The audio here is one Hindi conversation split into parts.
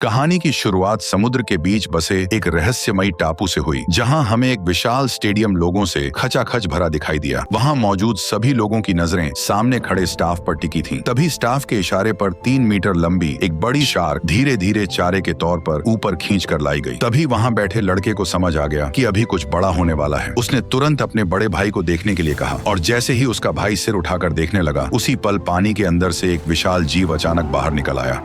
कहानी की शुरुआत समुद्र के बीच बसे एक रहस्यमयी टापू से हुई, जहां हमें एक विशाल स्टेडियम लोगों से खचाखच भरा दिखाई दिया। वहां मौजूद सभी लोगों की नजरें सामने खड़े स्टाफ पर टिकी थीं। तभी स्टाफ के इशारे पर 3 मीटर लंबी एक बड़ी शार्क धीरे धीरे चारे के तौर पर ऊपर खींच कर लाई गई। तभी वहां बैठे लड़के को समझ आ गया कि अभी कुछ बड़ा होने वाला है। उसने तुरंत अपने बड़े भाई को देखने के लिए कहा और जैसे ही उसका भाई सिर उठाकर देखने लगा, उसी पल पानी के अंदर से एक विशाल जीव अचानक बाहर निकल आया।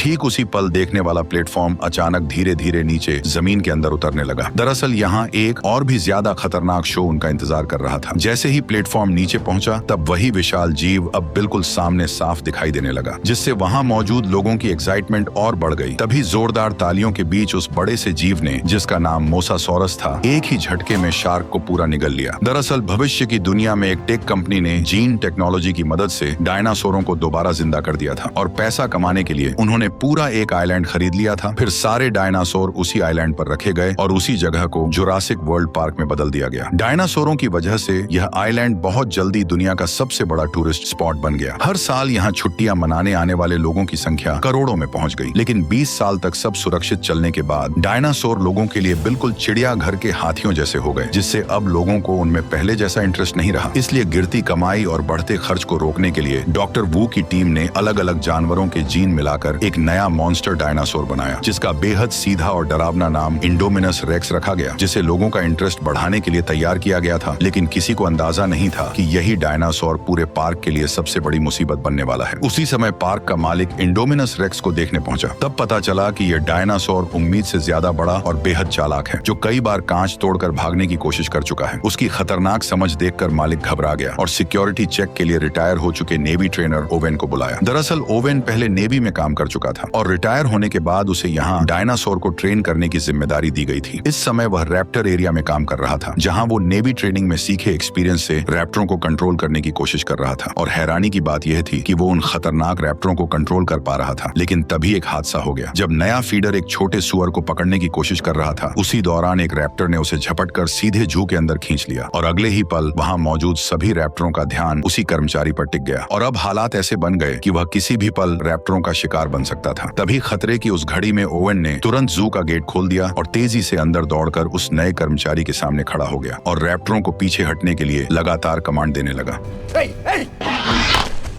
ठीक उसी पल देखने वाला प्लेटफॉर्म अचानक धीरे धीरे नीचे जमीन के अंदर उतरने लगा। दरअसल यहाँ एक और भी ज्यादा खतरनाक शो उनका इंतजार कर रहा था। जैसे ही प्लेटफॉर्म नीचे पहुंचा, तब वही विशाल जीव अब बिल्कुल सामने साफ दिखाई देने लगा, जिससे वहां मौजूद लोगों की एक्साइटमेंट और बढ़ गई। तभी जोरदार तालियों के बीच उस बड़े से जीव ने, जिसका नाम मोसासॉरस था, एक ही झटके में शार्क को पूरा निगल लिया। दरअसल भविष्य की दुनिया में एक टेक कंपनी ने जीन टेक्नोलॉजी की मदद से डायनासोरों को दोबारा जिंदा कर दिया था और पैसा कमाने के लिए उन्होंने पूरा एक आइलैंड खरीद लिया था। फिर सारे डायनासोर उसी आइलैंड पर रखे गए और उसी जगह को जुरासिक वर्ल्ड पार्क में बदल दिया गया। डायनासोरों की वजह से यह आइलैंड बहुत जल्दी दुनिया का सबसे बड़ा टूरिस्ट स्पॉट बन गया। हर साल यहाँ छुट्टियां मनाने आने वाले लोगों की संख्या करोड़ों में पहुंच गई। लेकिन 20 साल तक सब सुरक्षित चलने के बाद डायनासोर लोगों के लिए बिल्कुल चिड़ियाघर के हाथियों जैसे हो गए, जिससे अब लोगों को उनमें पहले जैसा इंटरेस्ट नहीं रहा। इसलिए गिरती कमाई और बढ़ते खर्च को रोकने के लिए डॉक्टर वू की टीम ने अलग अलग जानवरों के जीन मिलाकर एक नया मॉन्स्टर डायनासोर बनाया, जिसका बेहद सीधा और डरावना नाम इंडोमिनस रेक्स रखा गया, जिसे लोगों का इंटरेस्ट बढ़ाने के लिए तैयार किया गया था। लेकिन किसी को अंदाजा नहीं था कि यही डायनासोर पूरे पार्क के लिए सबसे बड़ी मुसीबत बनने वाला है। उसी समय पार्क का मालिक इंडोमिनस रेक्स को देखने पहुंचा। तब पता चला कि यह डायनासोर उम्मीद से ज्यादा बड़ा और बेहद चालाक है, जो कई बार कांच तोड़कर भागने की कोशिश कर चुका है। उसकी खतरनाक समझ देखकर मालिक घबरा गया और सिक्योरिटी चेक के लिए रिटायर हो चुके नेवी ट्रेनर ओवेन को बुलाया। दरअसल ओवेन पहले नेवी में काम कर चुका था और रिटायर होने के बाद उसे यहाँ डायनासोर को ट्रेन करने की जिम्मेदारी दी गई थी। इस समय वह रैप्टर एरिया में काम कर रहा था, जहाँ वो नेवी ट्रेनिंग में सीखे एक्सपीरियंस से रैप्टरों को कंट्रोल करने की कोशिश कर रहा था। और हैरानी की बात यह थी कि वो उन खतरनाक रैप्टरों को कंट्रोल कर पा रहा था। लेकिन तभी एक हादसा हो गया। जब नया फीडर एक छोटे सुअर को पकड़ने की कोशिश कर रहा था, उसी दौरान एक रैप्टर ने उसे झपटकर सीधे जू के अंदर खींच लिया और अगले ही पल वहाँ मौजूद सभी रैप्टरों का ध्यान उसी कर्मचारी पर टिक गया। और अब हालात ऐसे बन गए कि वह किसी भी पल रैप्टरों का शिकार बन सकता था। तभी खतरे की उस घड़ी में ओवेन ने तुरंत जू का गेट खोल दिया और तेजी से अंदर दौड़कर उस नए कर्मचारी के सामने खड़ा हो गया और रैप्टरों को पीछे हटने के लिए लगातार कमांड देने लगा।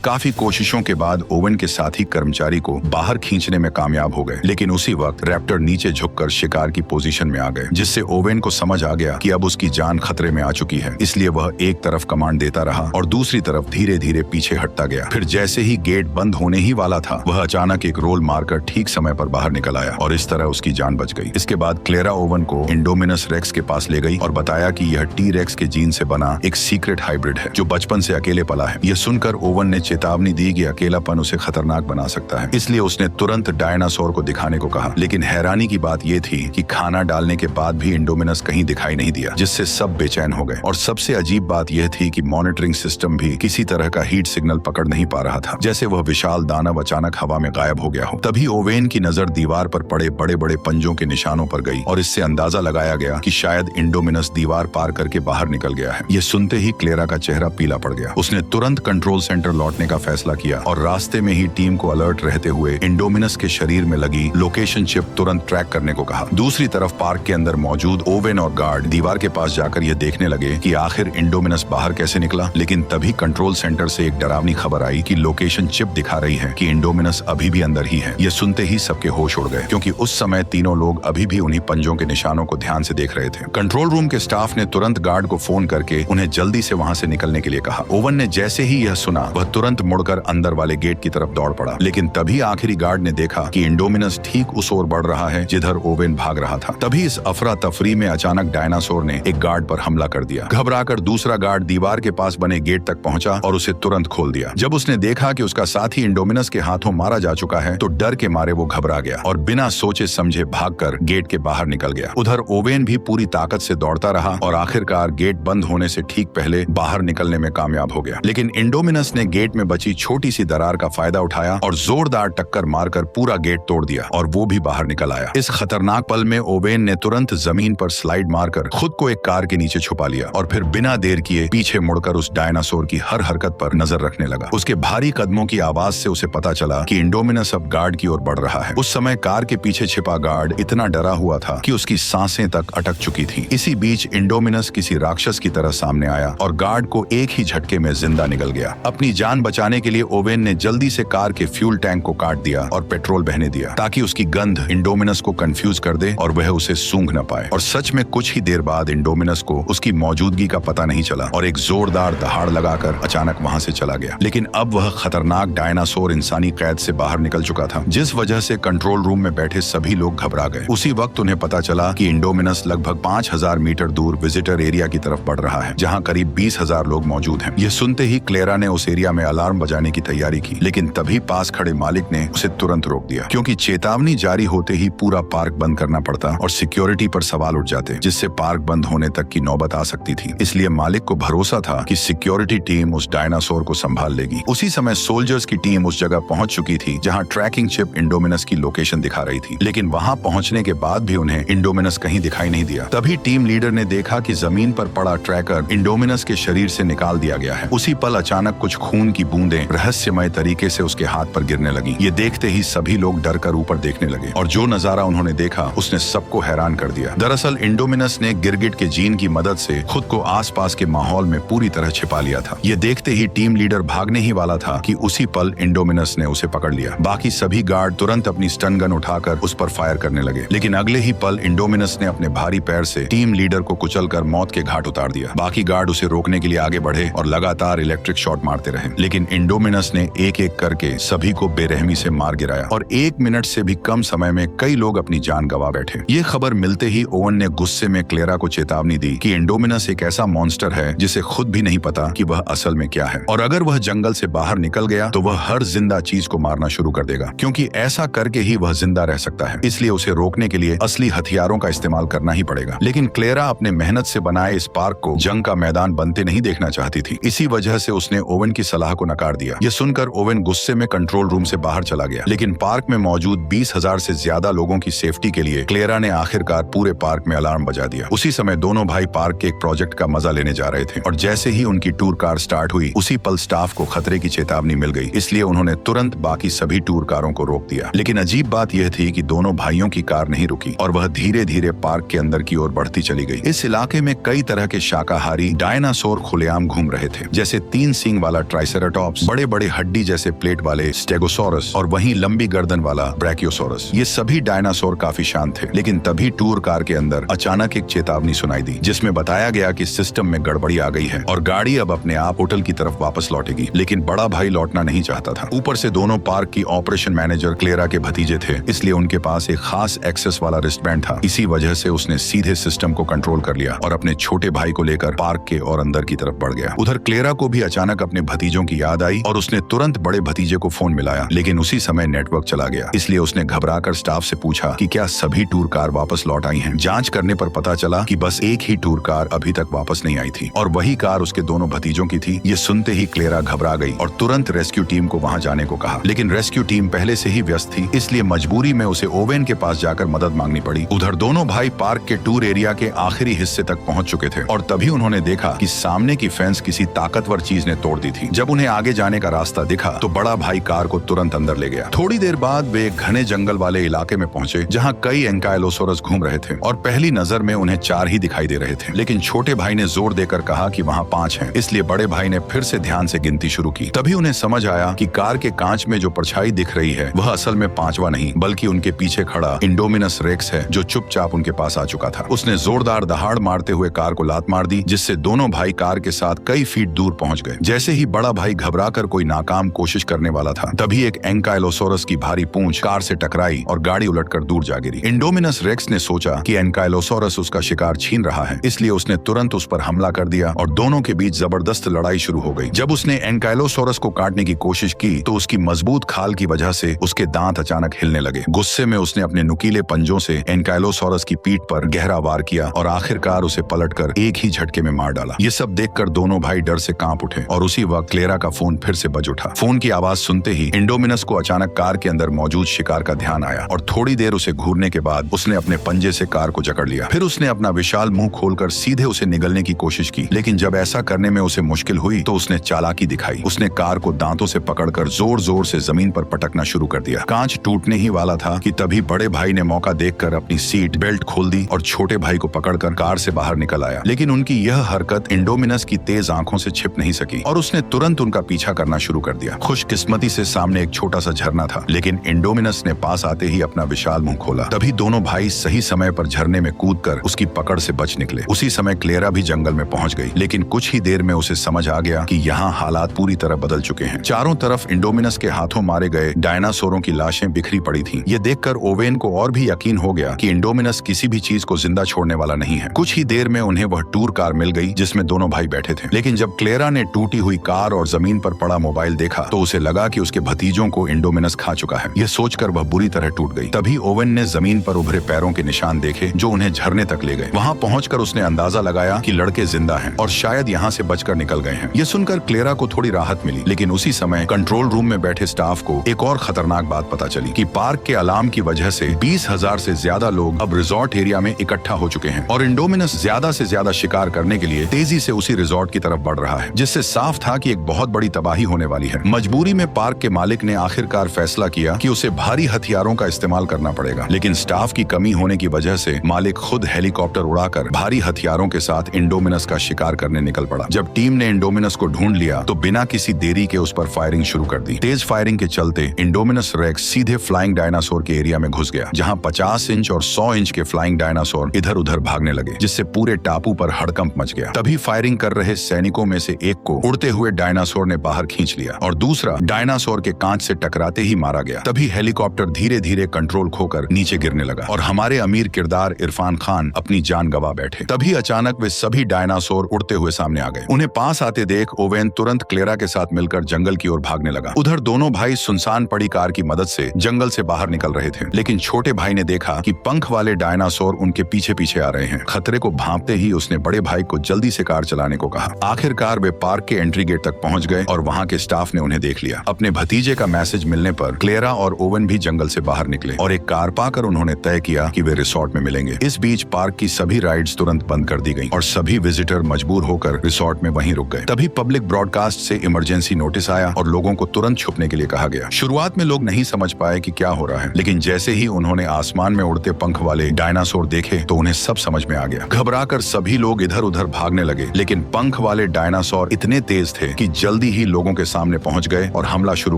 काफी कोशिशों के बाद ओवेन के साथी कर्मचारी को बाहर खींचने में कामयाब हो गए। लेकिन उसी वक्त रैप्टर नीचे झुककर शिकार की पोजीशन में आ गए, जिससे ओवेन को समझ आ गया कि अब उसकी जान खतरे में आ चुकी है। इसलिए वह एक तरफ कमांड देता रहा और दूसरी तरफ धीरे धीरे पीछे हटता गया। फिर जैसे ही गेट बंद होने ही वाला था, वह अचानक एक रोल मारकर ठीक समय पर बाहर निकल आया और इस तरह उसकी जान बच गई। इसके बाद क्लेरा ओवेन को इंडोमिनस रेक्स के पास ले गई और बताया कि यह टी रेक्स के जीन से बना एक सीक्रेट हाइब्रिड है, जो बचपन से अकेले पला है। यह सुनकर ओवेन ने चेतावनी दी कि अकेलापन उसे खतरनाक बना सकता है, इसलिए उसने तुरंत डायनासोर को दिखाने को कहा। लेकिन हैरानी की बात यह थी कि खाना डालने के बाद भी इंडोमिनस कहीं दिखाई नहीं दिया, जिससे सब बेचैन हो गए। और सबसे अजीब बात यह थी कि मॉनिटरिंग सिस्टम भी किसी तरह का हीट सिग्नल पकड़ नहीं पा रहा था, जैसे वह विशाल दानव अचानक हवा में गायब हो गया हो। तभी ओवेन की नजर दीवार पर पड़े बड़े बड़े पंजों के निशानों पर गई और इससे अंदाजा लगाया गया कि शायद इंडोमिनस दीवार पार करके बाहर निकल गया है। यह सुनते ही क्लेरा का चेहरा पीला पड़ गया। उसने तुरंत कंट्रोल सेंटर लौटने का फैसला किया और रास्ते में ही टीम को अलर्ट रहते हुए इंडोमिनस के शरीर में लगी लोकेशन चिप तुरंत ट्रैक करने को कहा। दूसरी तरफ पार्क के अंदर मौजूद ओवेन और गार्ड दीवार के पास जाकर ये देखने लगे कि आखिर इंडोमिनस बाहर कैसे निकला। लेकिन तभी कंट्रोल सेंटर से एक डरावनी खबर आई कि लोकेशन चिप दिखा रही है कि इंडोमिनस अभी भी अंदर ही है। ये सुनते ही सबके होश उड़ गए, क्योंकि उस समय तीनों लोग अभी भी उन्हीं पंजों के निशानों को ध्यान से देख रहे थे। कंट्रोल रूम के स्टाफ ने तुरंत गार्ड को फोन करके उन्हें जल्दी से वहां से निकलने के लिए कहा। ओवेन ने जैसे ही यह सुना, वह तुरंत मुड़कर अंदर वाले गेट की तरफ दौड़ पड़ा। लेकिन तभी आखिरी गार्ड ने देखा कि इंडोमिनस ठीक उस ओर बढ़ रहा है जिधर ओवेन भाग रहा था। तभी इस अफरा तफरी में अचानक डायनासोर ने एक गार्ड पर हमला कर दिया। घबराकर दूसरा गार्ड दीवार के पास बने गेट तक पहुंचा और उसे तुरंत खोल दिया। जब उसने देखा कि उसका साथी इंडोमिनस के हाथों मारा जा चुका है, तो डर के मारे वो घबरा गया और बिना सोचे समझे भागकर गेट के बाहर निकल गया। उधर ओवेन भी पूरी ताकत से दौड़ता रहा और आखिरकार गेट बंद होने से ठीक पहले बाहर निकलने में कामयाब हो गया। लेकिन इंडोमिनस ने गेट में बची छोटी सी दरार का फायदा उठाया और जोरदार टक्कर मारकर पूरा गेट तोड़ दिया और वो भी बाहर निकल आया। इस खतरनाक पल में ओवेन ने तुरंत जमीन पर स्लाइड मारकर खुद को एक कार के नीचे छुपा लिया और फिर बिना देर किए पीछे मुड़कर उस डायनासोर की हर हरकत पर नजर रखने लगा। उसके भारी कदमों की आवाज से उसे पता चला कि इंडोमिनस अब गार्ड की ओर बढ़ रहा है। उस समय कार के पीछे छिपा गार्ड इतना डरा हुआ था कि उसकी सांसें तक अटक चुकी थी। इसी बीच इंडोमिनस किसी राक्षस की तरह सामने आया और गार्ड को एक ही झटके में जिंदा निकल गया। अपनी जान बचाने के लिए ओवेन ने जल्दी से कार के फ्यूल टैंक को काट दिया और पेट्रोल बहने दिया ताकि उसकी गंध इंडोमिनस को कंफ्यूज कर दे और वह उसे सूंघ न पाए। और सच में कुछ ही देर बाद इंडोमिनस को उसकी मौजूदगी का पता नहीं चला और एक जोरदार दहाड़ लगाकर अचानक वहां से चला गया। लेकिन अब वह खतरनाक डायनासोर इंसानी कैद से बाहर निकल चुका था, जिस वजह से कंट्रोल रूम में बैठे सभी लोग घबरा गए। उसी वक्त उन्हें पता चला कि इंडोमिनस लगभग 5000 मीटर दूर विजिटर एरिया की तरफ बढ़ रहा है, जहां करीब 20,000 लोग मौजूद हैं। यह सुनते ही क्लेरा ने उस एरिया में अलार्म बजाने की तैयारी की, लेकिन तभी पास खड़े मालिक ने उसे तुरंत रोक दिया, क्योंकि चेतावनी जारी होते ही पूरा पार्क बंद करना पड़ता और सिक्योरिटी पर सवाल उठ जाते, जिससे पार्क बंद होने तक की नौबत आ सकती थी। इसलिए मालिक को भरोसा था कि सिक्योरिटी टीम उस डायनासोर को संभाल लेगी। उसी समय सोल्जर्स की टीम उस जगह पहुंच चुकी थी जहां ट्रैकिंग चिप इंडोमिनस की लोकेशन दिखा रही थी, लेकिन वहां पहुंचने के बाद भी उन्हें इंडोमिनस कहीं दिखाई नहीं दिया। तभी टीम लीडर ने देखा कि जमीन पर पड़ा ट्रैकर इंडोमिनस के शरीर से निकाल दिया गया है। उसी पल अचानक कुछ खून की बूंदें रहस्यमय तरीके से उसके हाथ पर गिरने लगी। ये देखते ही सभी लोग डर कर ऊपर देखने लगे और जो नजारा उन्होंने देखा उसने सबको हैरान कर दिया। दरअसल इंडोमिनस ने गिरगिट के जीन की मदद से खुद को आसपास के माहौल में पूरी तरह छिपा लिया था। ये देखते ही टीम लीडर भागने ही वाला था कि उसी पल इंडोमिनस ने उसे पकड़ लिया। बाकी सभी गार्ड तुरंत अपनी स्टन गन उठाकर उस पर फायर करने लगे, लेकिन अगले ही पल इंडोमिनस ने अपने भारी पैर से टीम लीडर को कुचलकर मौत के घाट उतार दिया। बाकी गार्ड उसे रोकने के लिए आगे बढ़े और लगातार इलेक्ट्रिक शॉट मारते रहे, लेकिन इंडोमिनस ने एक एक करके सभी को बेरहमी से मार गिराया और 1 मिनट से भी कम समय में कई लोग अपनी जान गंवा बैठे। ये खबर मिलते ही ओवन ने गुस्से में क्लेरा को चेतावनी दी कि इंडोमिनस एक ऐसा मॉन्स्टर है जिसे खुद भी नहीं पता कि वह असल में क्या है, और अगर वह जंगल से बाहर निकल गया तो वह हर जिंदा चीज को मारना शुरू कर देगा, क्योंकि ऐसा करके ही वह जिंदा रह सकता है। इसलिए उसे रोकने के लिए असली हथियारों का इस्तेमाल करना ही पड़ेगा। लेकिन क्लेरा अपने मेहनत से बनाए इस पार्क को जंग का मैदान बनते नहीं देखना चाहती थी। इसी वजह से उसने ओवन की सलाह को नकार दिया। यह सुनकर ओवन गुस्से में कंट्रोल रूम से बाहर चला गया, लेकिन पार्क में मौजूद 20,000 से ज्यादा लोगों की सेफ्टी के लिए क्लेरा ने आखिरकार पूरे पार्क में अलार्म बजा दिया। उसी समय दोनों भाई पार्क के एक प्रोजेक्ट का मजा लेने जा रहे थे और जैसे ही उनकी टूर कार स्टार्ट हुई उसी पल स्टाफ को खतरे की चेतावनी मिल गई। इसलिए उन्होंने तुरंत बाकी सभी टूर कारों को रोक दिया। लेकिन अजीब बात यह थी कि दोनों भाइयों की कार नहीं रुकी और वह धीरे धीरे पार्क के अंदर की ओर बढ़ती चली गई। इस इलाके में कई तरह के शाकाहारी डायनासोर खुलेआम घूम रहे थे, जैसे 3 सींग वाला ट्राइसेराटॉप्स, बड़े बड़े हड्डी जैसे प्लेट वाले स्टेगोसोरस और वहीं लंबी गर्दन वाला ब्रैकियोसोरस। ये सभी डायनासोर काफी शांत थे, लेकिन तभी टूर कार के अंदर अचानक एक चेतावनी सुनाई दी, जिसमें बताया गया कि सिस्टम में गड़बड़ी आ गई है और गाड़ी अब अपने आप होटल की तरफ वापस लौटेगी। लेकिन बड़ा भाई लौटना नहीं चाहता था। ऊपर से दोनों पार्क की ऑपरेशन मैनेजर क्लेरा के भतीजे थे, इसलिए उनके पास एक खास एक्सेस वाला रिस्टबैंड था। इसी वजह से उसने सीधे सिस्टम को कंट्रोल कर लिया और अपने छोटे भाई को लेकर पार्क के और अंदर की तरफ बढ़ गया। उधर क्लेरा को भी अचानक अपने भतीजों की याद आई और उसने तुरंत बड़े भतीजे को फोन मिलाया, लेकिन उसी समय नेटवर्क चला गया। इसलिए उसने घबराकर स्टाफ से पूछा कि क्या सभी टूर कार वापस लौट आई हैं। जांच करने पर पता चला कि बस एक ही टूर कार अभी तक वापस नहीं आई थी और वही कार उसके दोनों भतीजों की थी। ये सुनते ही क्लेरा घबरा गई और तुरंत रेस्क्यू टीम को वहां जाने को कहा, लेकिन रेस्क्यू टीम पहले से ही व्यस्त थी, इसलिए मजबूरी में उसे ओवेन के पास जाकर मदद मांगनी पड़ी। उधर दोनों भाई पार्क के टूर एरिया के आखिरी हिस्से तक पहुंच चुके थे और तभी उन्होंने देखा कि सामने की फेंस किसी ताकतवर चीज ने तोड़ दी थी। जब उन्हें आगे जाने का रास्ता दिखा तो बड़ा भाई कार को तुरंत अंदर ले गया। थोड़ी देर बाद वे एक घने जंगल वाले इलाके में पहुंचे जहां कई एंकाइलोसोरस घूम रहे थे और पहली नजर में उन्हें 4 ही दिखाई दे रहे थे, लेकिन छोटे भाई ने जोर देकर कहा कि वहां 5 हैं। इसलिए बड़े भाई ने फिर से ध्यान से गिनती शुरू की। तभी उन्हें समझ आया कि कार के कांच में जो परछाई दिख रही है वह असल में 5वां नहीं बल्कि उनके पीछे खड़ा इंडोमिनस रेक्स है, जो चुपचाप उनके पास आ चुका था। उसने जोरदार दहाड़ मारते हुए कार को लात मार दी, जिससे दोनों भाई कार के साथ कई फीट दूर पहुंच गए। जैसे ही बड़ा भाई घबराकर कोई नाकाम कोशिश करने वाला था, तभी एक एंकाइलोसोरस की भारी पूंछ कार से टकराई और गाड़ी उलटकर दूर जा गिरी। इंडोमिनस रेक्स ने सोचा कि एंकाइलोसोरस उसका शिकार छीन रहा है, इसलिए उसने तुरंत उस पर हमला कर दिया और दोनों के बीच जबरदस्त लड़ाई शुरू हो गई। जब उसने एंकाइलोसोरस को काटने की कोशिश की तो उसकी मजबूत खाल की वजह से उसके दांत अचानक हिलने लगे। गुस्से में उसने अपने नुकीले पंजों से एंकाइलोसोरस की पीठ पर गहरा वार किया और आखिरकार उसे पलटकर एक ही झटके में मार डाला। ये सब देखकर दोनों भाई डर से कांप उठे और उसी वक्त क्लेरा का का फोन फिर से बज उठा। फोन की आवाज सुनते ही इंडोमिनस को अचानक कार के अंदर मौजूद शिकार का ध्यान आया और थोड़ी देर उसे घूरने के बाद उसने अपने पंजे से कार को जकड़ लिया। फिर उसने अपना विशाल मुंह खोलकर सीधे उसे निगलने की कोशिश की, लेकिन जब ऐसा करने में उसे मुश्किल हुई तो उसने चालाकी दिखाई। उसने कार को दांतों से पकड़कर जोर जोर से जमीन पर पटकना शुरू कर दिया। कांच टूटने ही वाला था कि तभी बड़े भाई ने मौका देखकर अपनी सीट बेल्ट खोल दी और छोटे भाई को पकड़कर कार से बाहर निकल आया। लेकिन उनकी यह हरकत इंडोमिनस की तेज आंखों से छिप नहीं सकी और उसने तुरंत उनका पीछा करना शुरू कर दिया। खुशकिस्मती से सामने एक छोटा सा झरना था, लेकिन इंडोमिनस ने पास आते ही अपना विशाल मुंह खोला। तभी दोनों भाई सही समय पर झरने में कूदकर उसकी पकड़ से बच निकले। उसी समय क्लेरा भी जंगल में पहुंच गई, लेकिन कुछ ही देर में उसे समझ आ गया कि यहाँ हालात पूरी तरह बदल चुके हैं। चारों तरफ इंडोमिनस के हाथों मारे गए डायनासोरों की लाशें बिखरी पड़ी थीं। ये देखकर ओवेन को और भी यकीन हो गया कि इंडोमिनस किसी भी चीज को जिंदा छोड़ने वाला नहीं है। कुछ ही देर में उन्हें वह टूर कार मिल गई जिसमें दोनों भाई बैठे थे, लेकिन जब क्लेरा ने टूटी हुई कार और जमीन पर पड़ा मोबाइल देखा तो उसे लगा कि उसके भतीजों को इंडोमिनस खा चुका है। यह सोचकर वह बुरी तरह टूट गई। तभी ओवेन ने जमीन पर उभरे पैरों के निशान देखे जो उन्हें झरने तक ले गए। वहां पहुंचकर उसने अंदाजा लगाया कि लड़के जिंदा हैं और शायद यहाँ से बचकर निकल गए हैं। यह सुनकर क्लेरा को थोड़ी राहत मिली, लेकिन उसी समय कंट्रोल रूम में बैठे स्टाफ को एक और खतरनाक बात पता चली कि पार्क के अलार्म की वजह से 20,000 से ज्यादा लोग अब रिजॉर्ट एरिया में इकट्ठा हो चुके हैं और इंडोमिनस ज्यादा से ज्यादा शिकार करने के लिए तेजी से उसी रिजॉर्ट की तरफ बढ़ रहा है, जिससे साफ था कि एक बहुत बड़ी तबाही होने वाली है। मजबूरी में पार्क के मालिक ने आखिरकार फैसला किया कि उसे भारी हथियारों का इस्तेमाल करना पड़ेगा, लेकिन स्टाफ की कमी होने की वजह से मालिक खुद हेलीकॉप्टर उड़ाकर भारी हथियारों के साथ इंडोमिनस का शिकार करने निकल पड़ा। जब टीम ने इंडोमिनस को ढूंढ लिया तो बिना किसी देरी के उस पर फायरिंग शुरू कर दी। तेज फायरिंग के चलते इंडोमिनस रेक्स सीधे फ्लाइंग डायनासोर के एरिया में घुस गया, जहां 50 इंच और 100 इंच के फ्लाइंग डायनासोर इधर उधर भागने लगे, जिससे पूरे टापू पर हड़कंप मच गया। तभी फायरिंग कर रहे सैनिकों में से एक को उड़ते हुए डायनासोर ने बाहर खींच लिया और दूसरा डायनासोर के कांच से टकराते ही मारा गया। तभी हेलीकॉप्टर धीरे धीरे कंट्रोल खोकर नीचे गिरने लगा और हमारे अमीर किरदार इरफान खान अपनी जान गंवा बैठे। तभी अचानक वे सभी डायनासोर उड़ते हुए सामने आ गए। उन्हें पास आते देख ओवेन तुरंत क्लेरा के साथ मिलकर जंगल की ओर भागने लगा। उधर दोनों भाई सुनसान पड़ी कार की मदद से जंगल से बाहर निकल रहे थे, लेकिन छोटे भाई ने देखा कि पंख वाले डायनासोर उनके पीछे पीछे आ रहे हैं। खतरे को भांपते ही उसने बड़े भाई को जल्दी से कार चलाने को कहा। आखिरकार वे पार्क के एंट्री गेट तक पहुंच गए और वहां के स्टाफ ने उन्हें देख लिया। अपने भतीजे का मैसेज मिलने पर क्लेरा और ओवन भी जंगल से बाहर निकले और एक कार पाकर उन्होंने तय किया कि वे रिसोर्ट में मिलेंगे। इस बीच पार्क की सभी राइड्स तुरंत बंद कर दी गईं और सभी विजिटर मजबूर होकर रिसोर्ट में वहीं रुक गए। तभी पब्लिक ब्रॉडकास्ट से इमरजेंसी नोटिस आया और लोगों को तुरंत छुपने के लिए कहा गया। शुरुआत में लोग नहीं समझ पाए कि क्या हो रहा है, लेकिन जैसे ही उन्होंने आसमान में उड़ते पंख वाले डायनासोर देखे तो उन्हें सब समझ में आ गया। घबराकर सभी लोग इधर उधर भागने लगे, लेकिन पंख वाले डायनासोर इतने तेज थे कि जल्दी ही लोगों के सामने पहुंच गए और हमला शुरू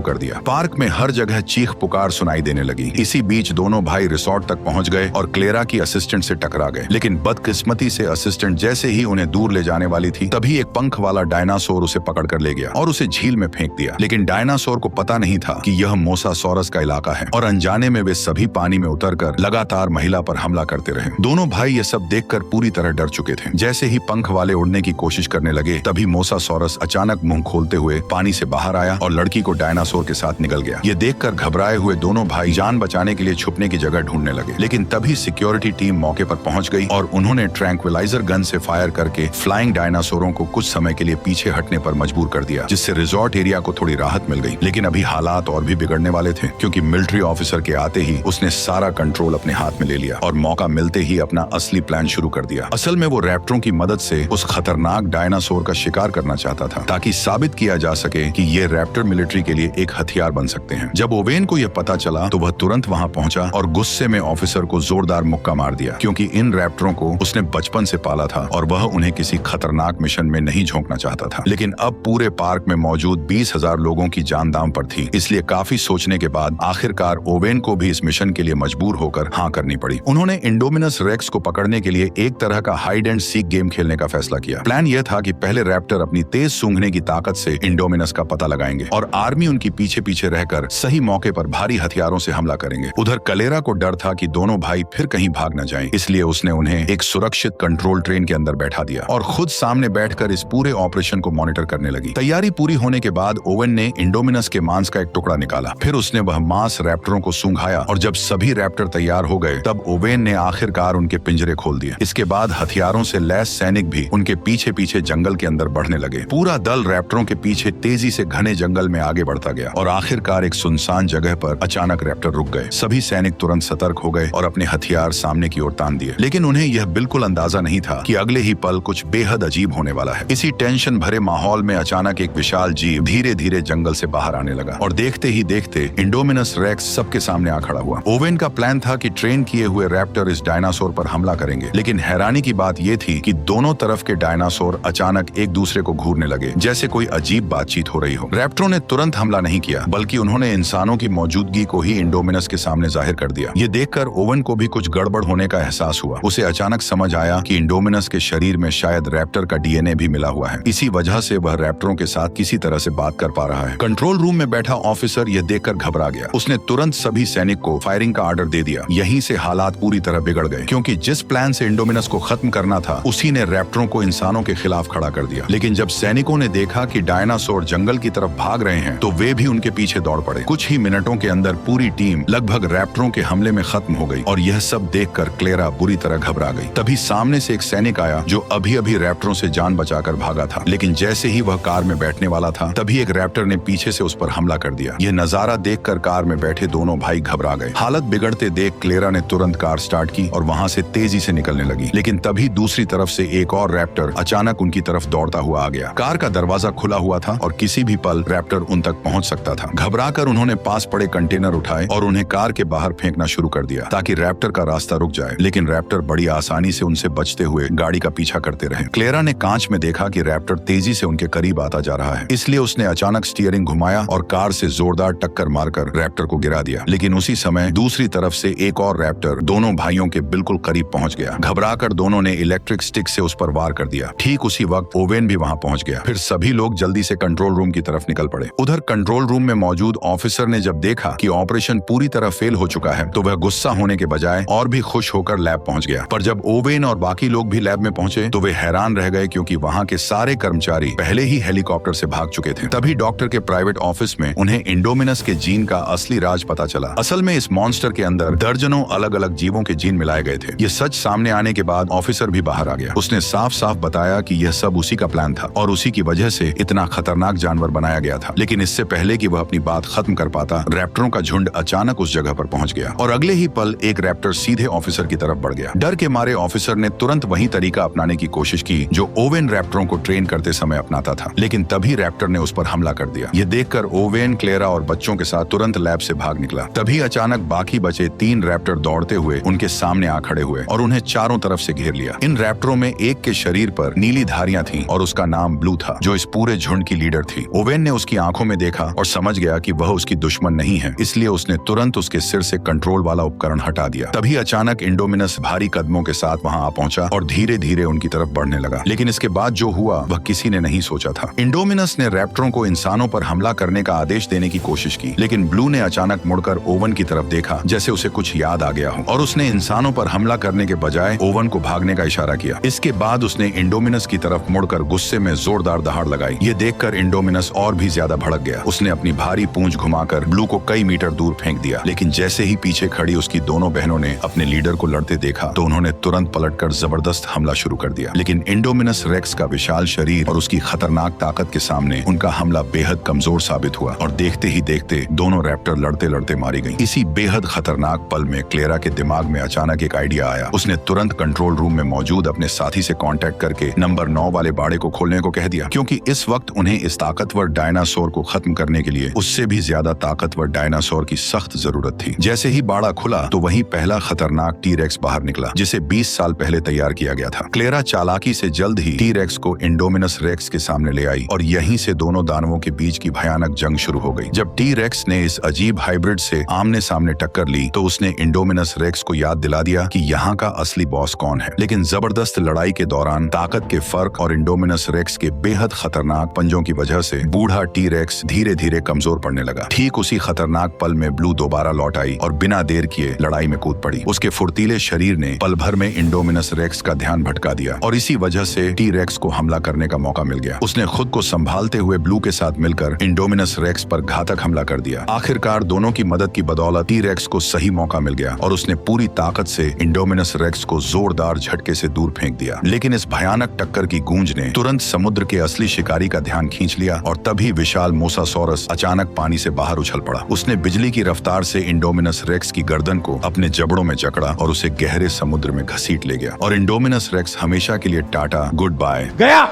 कर दिया। पार्क में हर जगह चीख पुकार सुनाई देने लगी। इसी बीच दोनों भाई रिसोर्ट तक पहुंच गए और क्लेरा की असिस्टेंट से टकरा गए, लेकिन बदकिस्मती से असिस्टेंट जैसे ही उन्हें दूर ले जाने वाली थी तभी एक पंख वाला डायनासोर उसे पकड़ कर ले गया और उसे झील में फेंक दिया। लेकिन डायनासोर को पता नहीं था कि यह मोसासोरस का इलाका है और अनजाने में वे सभी पानी में उतरकर लगातार महिला पर हमला करते रहे। दोनों भाई ये सब देखकर पूरी तरह डर चुके थे। जैसे ही पंख वाले उड़ने की कोशिश करने लगे तभी मोसासोरस अचानक मुंह खोलते हुए पानी से बाहर आया और लड़की को डायनासोर के साथ निगल गया। ये देखकर घबराए हुए दोनों भाई जान बचाने के लिए छुपने की जगह ढूंढने लगे, लेकिन तभी सिक्योरिटी टीम मौके पर पहुंच गई और उन्होंने ट्रैंक्विलाइजर गन से फायर करके फ्लाइंग डायनासोरों को कुछ समय के लिए पीछे हटने पर मजबूर कर दिया, जिससे रिजॉर्ट एरिया को थोड़ी राहत मिल गई। लेकिन अभी हालात और भी बिगड़ने वाले थे, क्योंकि मिलिट्री ऑफिसर के आते ही उसने सारा कंट्रोल अपने हाथ में ले लिया और मौका मिलते ही अपना असली प्लान शुरू कर दिया। असल में वो रैप्टरों की मदद से उस खतरनाक डायनासोर का शिकार करना चाहता था, ताकि साबित किया जा सके कि ये रैप्टर मिलिट्री के लिए एक हथियार बन सकते हैं। जब ओवेन को यह पता चला तो वह तुरंत वहां पहुंचा और गुस्से में ऑफिसर को जोरदार मुक्का मार दिया, क्योंकि इन रैप्टरों को उसने बचपन से पाला था और वह उन्हें किसी खतरनाक मिशन में नहीं झोंकना चाहता था। लेकिन अब पूरे पार्क में मौजूद 20,000 लोगों की जान दांव पर थी, इसलिए काफी सोचने के बाद आखिरकार ओवेन को भी इस मिशन के लिए मजबूर होकर हाँ करनी पड़ी। उन्होंने इंडोमिनस रेक्स को पकड़ने के लिए एक तरह का हाइड एंड सीक गेम खेलने का फैसला किया। प्लान यह था कि पहले रैप्टर अपनी तेज सूंघने की ताकत से इंडोमिनस का पता लगाएंगे और आर्मी उनकी पीछे पीछे रहकर सही मौके पर भारी हथियारों से हमला करेंगे। उधर कलेरा को डर था कि दोनों भाई फिर कहीं भाग न जाएं, इसलिए उसने उन्हें एक सुरक्षित कंट्रोल ट्रेन के अंदर बैठा दिया और खुद सामने बैठकर इस पूरे ऑपरेशन को मॉनिटर करने लगी। तैयारी पूरी होने के बाद ओवेन ने इंडोमिनस के मांस का एक टुकड़ा निकाला, फिर उसने वह मांस रैप्टरों को सूंघाया और जब सभी रैप्टर तैयार हो गए तब ओवेन ने आखिरकार उनके पिंजरे खोल दिए। इसके बाद हथियारों से लैस सैनिक भी उनके पीछे पीछे जंगल के अंदर बढ़ने लगे। पूरा दल रैप्टरों के पीछे तेजी से घने जंगल में आगे बढ़ता गया और आखिरकार एक सुनसान जगह पर अचानक रैप्टर रुक गए। सभी सैनिक तुरंत सतर्क हो गए और अपने हथियार सामने की ओर तान दिए, लेकिन उन्हें यह बिल्कुल अंदाजा नहीं था कि अगले ही पल कुछ बेहद अजीब होने वाला है। इसी टेंशन भरे माहौल में अचानक एक विशाल जीव धीरे धीरे जंगल से बाहर आने लगा और देखते ही देखते इंडोमिनस रेक्स सबके सामने आ खड़ा हुआ। ओवेन का प्लान था कि ट्रेन किए हुए रैप्टर इस डायनासोर पर हमला करेंगे, लेकिन हैरानी की बात यह थी कि दोनों तरफ के डायनासोर अचानक एक दूसरे को घूरने लगे, जैसे कोई अजीब बातचीत हो रही हो। रैप्टरों ने तुरंत हमला नहीं किया, बल्कि उन्होंने इंसानों की मौजूदगी को ही इंडोमिनस के सामने जाहिर कर दिया। ये देखकर ओवन को भी कुछ गड़बड़ होने का एहसास हुआ। उसे अचानक समझ आया कि इंडोमिनस के शरीर में शायद रैप्टर का डीएनए भी मिला हुआ है। इसी वजह से वह रैप्टरों के साथ किसी तरह से बात कर पा रहा है। कंट्रोल रूम में बैठा ऑफिसर यह देखकर घबरा गया। उसने तुरंत सभी सैनिक को फायरिंग का ऑर्डर दे दिया। यहीं से हालात पूरी तरह बिगड़ गए, क्योंकि जिस प्लान से इंडोमिनस को खत्म करना था, उसी ने रैप्टरों को इंसानों के खिलाफ खड़ा कर दिया। लेकिन जब सैनिकों ने देखा कि डायनासोर जंगल की तरफ भाग रहे हैं, तो वे भी उनके पीछे दौड़ पड़े। कुछ ही मिनटों के अंदर पूरी टीम लगभग रैप्टरों के हमले में खत्म हो गई और यह सब देखकर क्लेरा बुरी तरह घबरा गई। तभी सामने से एक सैनिक आया जो अभी अभी रैप्टरों से जान बचाकर भागा था, लेकिन जैसे ही वह कार में बैठने वाला था, तभी एक रैप्टर ने पीछे से उस पर हमला कर दिया। यह नजारा देखकर कार में बैठे दोनों भाई घबरा गए। हालत बिगड़ते देख क्लेरा ने तुरंत कार स्टार्ट की और वहां से तेजी से निकलने लगी, लेकिन तभी दूसरी तरफ से एक और रैप्टर अचानक उनकी तरफ दौड़ता हुआ आ गया। कार का दरवाजा खुला हुआ था और किसी भी पल रैप्टर उन तक पहुंच सकता था। घबराकर उन्होंने पास पड़े कंटेनर उठाए और उन्हें कार के बाहर फेंकना शुरू कर दिया ताकि रैप्टर का रास्ता रुक जाए, लेकिन रैप्टर बड़ी आसानी से उनसे बचते हुए गाड़ी का पीछा करते रहे। क्लेरा ने कांच में देखा कि रैप्टर तेजी से उनके करीब आता जा रहा है, इसलिए उसने अचानक स्टीयरिंग घुमाया और कार से जोरदार टक्कर मारकर रैप्टर को गिरा दिया। लेकिन उसी समय दूसरी तरफ से एक और रैप्टर दोनों भाइयों के बिल्कुल करीब पहुंच गया। घबराकर दोनों ने इलेक्ट्रिक स्टिक से उस पर वार कर दिया। ठीक उसी वक्त ओवेन भी वहां पहुंच गया। फिर सभी लोग जल्दी से कंट्रोल रूम की तरफ निकल पड़े। उधर कंट्रोल रूम में मौजूद ऑफिसर ने जब देखा कि ऑपरेशन पूरी तरह फेल हो चुका है, तो वह गुस्सा होने के बजाय और भी खुश होकर लैब पहुंच गया। पर जब ओवेन और बाकी लोग भी लैब में पहुंचे, तो वे हैरान रह गए, क्योंकि वहां के सारे कर्मचारी पहले ही हेलीकॉप्टर से भाग चुके थे। तभी डॉक्टर के प्राइवेट ऑफिस में उन्हें इंडोमिनस के जीन का असली राज पता चला। असल में इस मॉन्स्टर के अंदर दर्जनों अलग अलग जीवों के जीन मिलाए गए थे। ये सच सामने आने के बाद ऑफिसर भी बाहर आ गया। उसने साफ साफ बताया कि यह सब उसी का प्लान था और उसी की वजह से इतना खतरनाक जानवर बनाया गया था। लेकिन इससे पहले कि वह अपनी बात खत्म कर पाता, रैप्टरों का झुंड अचानक उस जगह पर पहुंच गया और अगले ही पल एक रैप्टर सीधे ऑफिसर की तरफ बढ़ गया। डर के मारे ऑफिसर ने तुरंत वही तरीका अपनाने की कोशिश की जो ओवेन रैप्टरों को ट्रेन करते समय अपनाता था, लेकिन तभी रैप्टर ने उस पर हमला कर दिया। ये देखकर ओवेन, क्लेरा और बच्चों के साथ तुरंत लैब से भाग निकला। तभी अचानक बाकी बचे 3 रैप्टर दौड़ते हुए उनके सामने आ खड़े हुए और उन्हें चारों तरफ से घेर लिया। इन रैप्टरों में एक के शरीर पर नीली धारियां थीं और उसका नाम ब्लू था, जो इस पूरे झुंड की लीडर थी। ओवेन ने उसकी आंखों में देखा और समझ गया कि वह उसकी दुश्मन नहीं है, इसलिए उसने तुरंत उसके सिर से कंट्रोल वाला उपकरण हटा दिया। तभी अचानक इंडोमिनस भारी कदमों के साथ वहां आ पहुंचा और धीरे धीरे उनकी तरफ बढ़ने लगा। लेकिन इसके बाद जो हुआ वह किसी ने नहीं सोचा था। इंडोमिनस ने रैप्टरों को इंसानों पर हमला करने का आदेश देने की कोशिश की, लेकिन ब्लू ने अचानक मुड़कर ओवन की तरफ देखा, जैसे उसे कुछ याद आ गया हो, और उसने इंसानों पर हमला करने के बजाय ओवन को भागने का इशारा किया। इसके बाद उसने इंडोमिनस की तरफ मुड़कर गुस्से में जोरदार दहाड़ लगाई। ये देखकर इंडोमिनस और भी ज्यादा भड़क गया। उसने अपनी भारी पूंछ घुमाकर ब्लू को कई मीटर दूर फेंक दिया, लेकिन जैसे ही पीछे खड़ी उसकी दोनों बहनों ने अपने लीडर को लड़ते देखा, तो उन्होंने तुरंत पलटकर जबरदस्त हमला शुरू कर दिया। लेकिन इंडोमिनस रेक्स का विशाल शरीर और उसकी खतरनाक ताकत के सामने उनका हमला बेहद कमजोर साबित हुआ और देखते ही देखते दोनों रैप्टर लड़ते लड़ते मारी गईं। इसी बेहद खतरनाक पल में क्लेरा के दिमाग में अचानक एक आइडिया आया। उसने तुरंत कंट्रोल रूम में मौजूद अपने साथी से कांटेक्ट करके नंबर 9 वाले बाड़े को खोलने को कह दिया, क्योंकि इस वक्त उन्हें इस ताकतवर डायनासोर को खत्म करने के लिए उससे भी ज्यादा ताकतवर डायनासोर की सख्त जरूरत थी। जैसे ही बाड़ा खुला तो वहीं पहला खतरनाक टी-रेक्स बाहर निकला, जिसे 20 साल पहले तैयार किया गया था। क्लेरा चालाकी से जल्द ही टी-रेक्स को इंडोमिनस रेक्स के सामने ले आई और यहीं से दोनों दानवों के बीच की भयानक जंग शुरू हो गई। जब टी-रेक्स ने इस अजीब हाइब्रिड से आमने सामने टक्कर ली, तो उसने इंडोमिनस रेक्स को याद दिला दिया कि यहाँ का असली बॉस कौन है। लेकिन जबरदस्त लड़ाई के दौरान ताकत के फर्क और इंडोमिनस रेक्स के बेहद खतरनाक पंजों की वजह से बूढ़ा टी-रेक्स धीरे धीरे कमजोर पड़ने लगा। ठीक उसी खतरनाक पल में ब्लू दोबारा लौट आई और बिना देर किए लड़ाई में कूद पड़ी। उसके फुर्तीले शरीर ने पल भर में इंडोमिनस रेक्स का ध्यान भटका दिया और इसी वजह से टी-रेक्स को हमला करने का मौका मिल गया। उसने खुद को संभालते हुए ब्लू के साथ मिलकर इंडोमिनस रेक्स पर घातक हमला कर दिया। आखिरकार दोनों की मदद की बदौलत टी-रेक्स को सही मौका मिल गया और उसने पूरी ताकत से इंडोमिनस रेक्स को जोरदार झटके से दूर फेंक दिया। लेकिन इस भयानक टक्कर की गूंज ने तुरंत समुद्र के असली शिकारी का ध्यान खींच लिया और तभी विशाल मोसासॉरस अचानक पानी से बाहर उछल पड़ा। उसने बिजली की रफ्तार से इंडोमिनस रेक्स की गर्दन को अपने जबड़ों में जकड़ा और उसे गहरे समुद्र में घसीट ले गया। और इंडोमिनस रेक्स हमेशा के लिए टाटा गुड बाय गया।